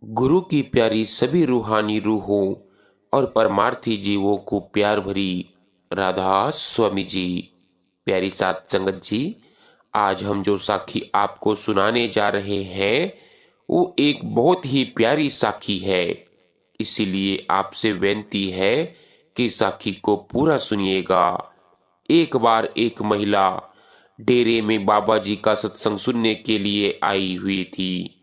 गुरु की प्यारी सभी रूहानी रूहों और परमार्थी जीवों को प्यार भरी राधा स्वामी जी। प्यारी सात संगत जी, आज हम जो साखी आपको सुनाने जा रहे हैं वो एक बहुत ही प्यारी साखी है। इसीलिए आपसे विनती है कि साखी को पूरा सुनिएगा। एक बार एक महिला डेरे में बाबा जी का सत्संग सुनने के लिए आई हुई थी।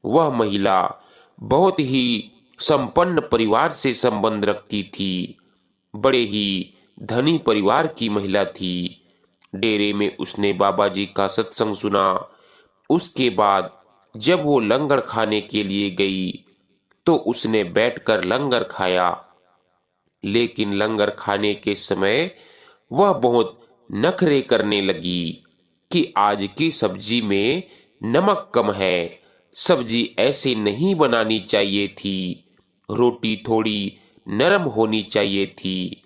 वह महिला बहुत ही संपन्न परिवार से संबंध रखती थी। बड़े ही धनी परिवार की महिला थी। डेरे में उसने बाबा जी का सत्संग सुना। उसके बाद जब वो लंगर खाने के लिए गई तो उसने बैठकर लंगर खाया। लेकिन लंगर खाने के समय वह बहुत नखरे करने लगी कि आज की सब्जी में नमक कम है, सब्जी ऐसे नहीं बनानी चाहिए थी, रोटी थोड़ी नरम होनी चाहिए थी।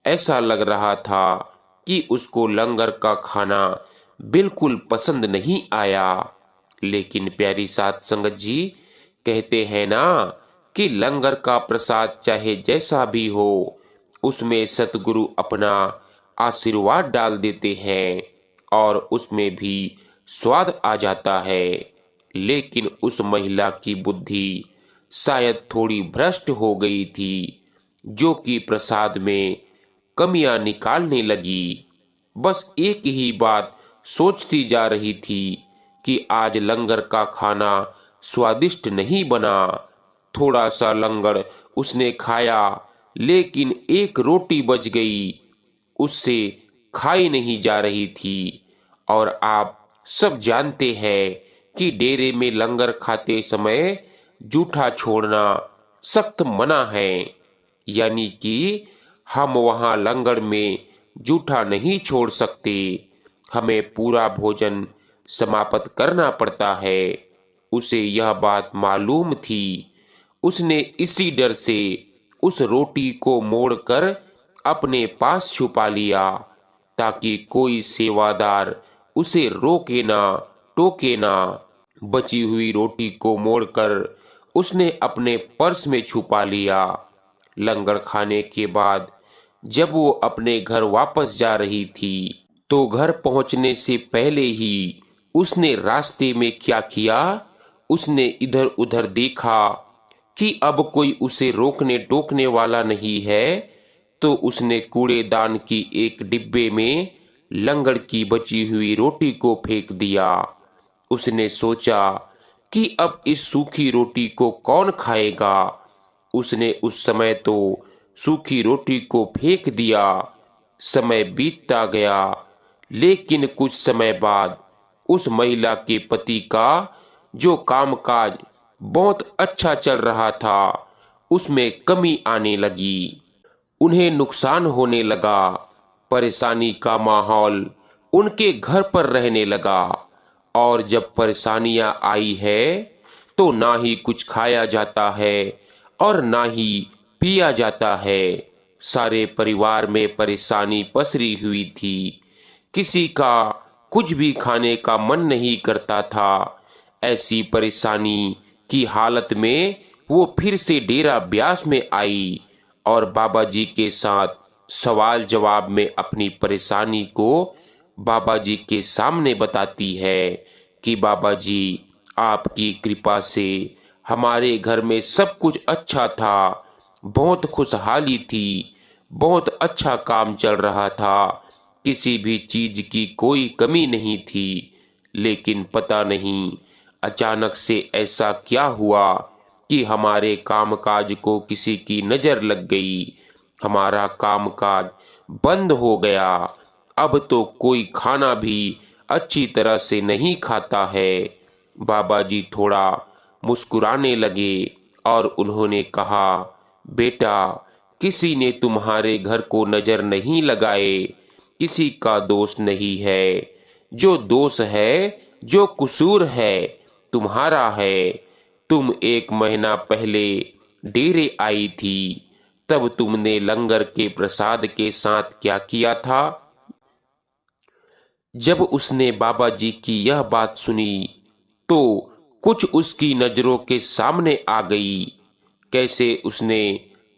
ऐसा लग रहा था कि उसको लंगर का खाना बिल्कुल पसंद नहीं आया। लेकिन प्यारी सात संगत जी, कहते हैं ना कि लंगर का प्रसाद चाहे जैसा भी हो, उसमें सतगुरु अपना आशीर्वाद डाल देते हैं और उसमें भी स्वाद आ जाता है। लेकिन उस महिला की बुद्धि शायद थोड़ी भ्रष्ट हो गई थी, जो कि प्रसाद में कमियां निकालने लगी। बस एक ही बात सोचती जा रही थी कि आज लंगर का खाना स्वादिष्ट नहीं बना। थोड़ा सा लंगर उसने खाया, लेकिन एक रोटी बच गई, उससे खाई नहीं जा रही थी। और आप सब जानते हैं कि डेरे में लंगर खाते समय जूठा छोड़ना सख्त मना है। यानी कि हम वहां लंगर में जूठा नहीं छोड़ सकते, हमें पूरा भोजन समाप्त करना पड़ता है। उसे यह बात मालूम थी। उसने इसी डर से उस रोटी को मोड़कर अपने पास छुपा लिया, ताकि कोई सेवादार उसे रोके ना, टोके ना। बची हुई रोटी को मोड़कर उसने अपने पर्स में छुपा लिया। लंगर खाने के बाद जब वो अपने घर वापस जा रही थी, तो घर पहुंचने से पहले ही उसने रास्ते में क्या किया, उसने इधर उधर देखा कि अब कोई उसे रोकने टोकने वाला नहीं है। तो उसने कूड़ेदान की एक डिब्बे में लंगर की बची हुई रोटी को फेंक दिया। उसने सोचा कि अब इस सूखी रोटी को कौन खाएगा। उसने उस समय तो सूखी रोटी को फेंक दिया। समय बीतता गया, लेकिन कुछ समय बाद उस महिला के पति का जो कामकाज बहुत अच्छा चल रहा था, उसमें कमी आने लगी। उन्हें नुकसान होने लगा। परेशानी का माहौल उनके घर पर रहने लगा। और जब परेशानियां आई है तो ना ही कुछ खाया जाता है और ना ही पिया जाता है। सारे परिवार में परेशानी पसरी हुई थी। किसी का कुछ भी खाने का मन नहीं करता था। ऐसी परेशानी की हालत में वो फिर से डेरा ब्यास में आई और बाबा जी के साथ सवाल जवाब में अपनी परेशानी को बाबा जी के सामने बताती है कि बाबा जी, आपकी कृपा से हमारे घर में सब कुछ अच्छा था, बहुत खुशहाली थी, बहुत अच्छा काम चल रहा था, किसी भी चीज की कोई कमी नहीं थी। लेकिन पता नहीं अचानक से ऐसा क्या हुआ कि हमारे कामकाज को किसी की नजर लग गई। हमारा कामकाज बंद हो गया। अब तो कोई खाना भी अच्छी तरह से नहीं खाता है। बाबा जी थोड़ा मुस्कुराने लगे और उन्होंने कहा, बेटा, किसी ने तुम्हारे घर को नजर नहीं लगाए, किसी का दोष नहीं है। जो दोष है, जो कसूर है, तुम्हारा है। तुम 1 महीना पहले डेरे आई थी, तब तुमने लंगर के प्रसाद के साथ क्या किया था? जब उसने बाबा जी की यह बात सुनी तो कुछ उसकी नजरों के सामने आ गई। कैसे उसने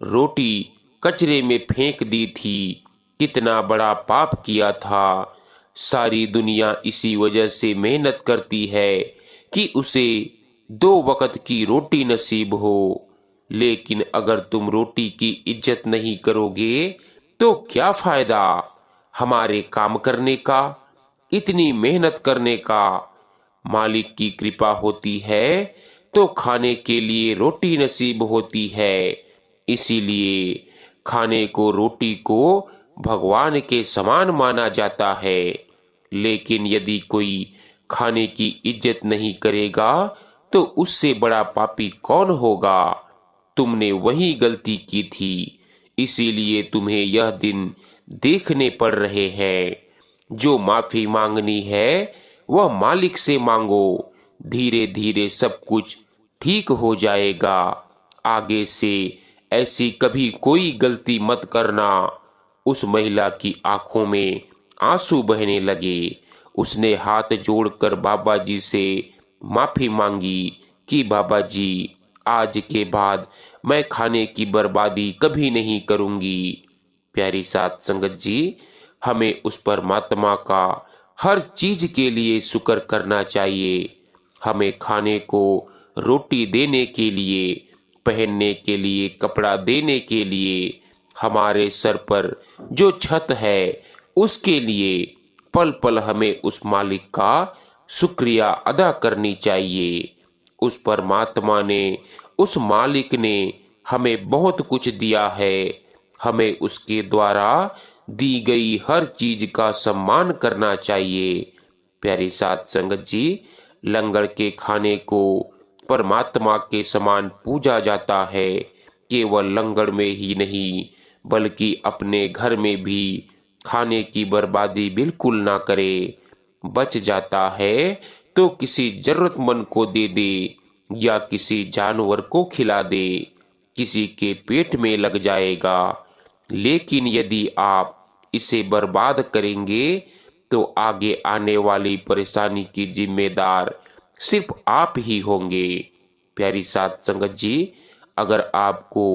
रोटी कचरे में फेंक दी थी, कितना बड़ा पाप किया था। सारी दुनिया इसी वजह से मेहनत करती है कि उसे 2 वक्त की रोटी नसीब हो। लेकिन अगर तुम रोटी की इज्जत नहीं करोगे तो क्या फायदा हमारे काम करने का, इतनी मेहनत करने का। मालिक की कृपा होती है तो खाने के लिए रोटी नसीब होती है। इसीलिए खाने को, रोटी को भगवान के समान माना जाता है। लेकिन यदि कोई खाने की इज्जत नहीं करेगा तो उससे बड़ा पापी कौन होगा। तुमने वही गलती की थी, इसीलिए तुम्हें यह दिन देखने पड़ रहे हैं। जो माफी मांगनी है वह मालिक से मांगो। धीरे धीरे सब कुछ ठीक हो जाएगा। आगे से ऐसी कभी कोई गलती मत करना। उस महिला की आंखों में आंसू बहने लगे। उसने हाथ जोड़कर बाबा जी से माफी मांगी कि बाबा जी, आज के बाद मैं खाने की बर्बादी कभी नहीं करूंगी। प्यारी साध संगत जी, हमें उस परमात्मा का हर चीज के लिए शुक्र करना चाहिए। हमें खाने को, रोटी देने के लिए, पहनने के लिए, कपड़ा देने के लिए, हमारे सर पर जो छत है उसके लिए पल पल हमें उस मालिक का शुक्रिया अदा करनी चाहिए। उस परमात्मा ने, उस मालिक ने हमें बहुत कुछ दिया है। हमें उसके द्वारा दी गई हर चीज का सम्मान करना चाहिए। प्यारी साध संगत जी, लंगर के खाने को परमात्मा के समान पूजा जाता है। केवल लंगर में ही नहीं बल्कि अपने घर में भी खाने की बर्बादी बिल्कुल ना करे। बच जाता है तो किसी जरूरतमंद को दे दे या किसी जानवर को खिला दे, किसी के पेट में लग जाएगा। लेकिन यदि आप इसे बर्बाद करेंगे तो आगे आने वाली परेशानी की जिम्मेदार सिर्फ आप ही होंगे। प्यारी साध संगत जी, अगर आपको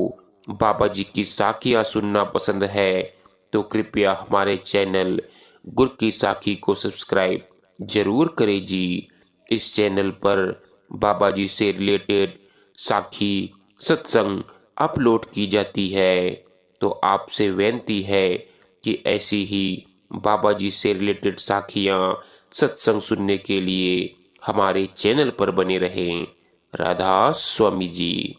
बाबा जी की साखियां सुनना पसंद है तो कृपया हमारे चैनल गुर की साखी को सब्सक्राइब जरूर करें जी। इस चैनल पर बाबा जी से रिलेटेड साखी, सत्संग अपलोड की जाती है। तो आपसे विनती है कि ऐसी ही बाबा जी से रिलेटेड साखियां, सत्संग सुनने के लिए हमारे चैनल पर बने रहें। राधा स्वामी जी।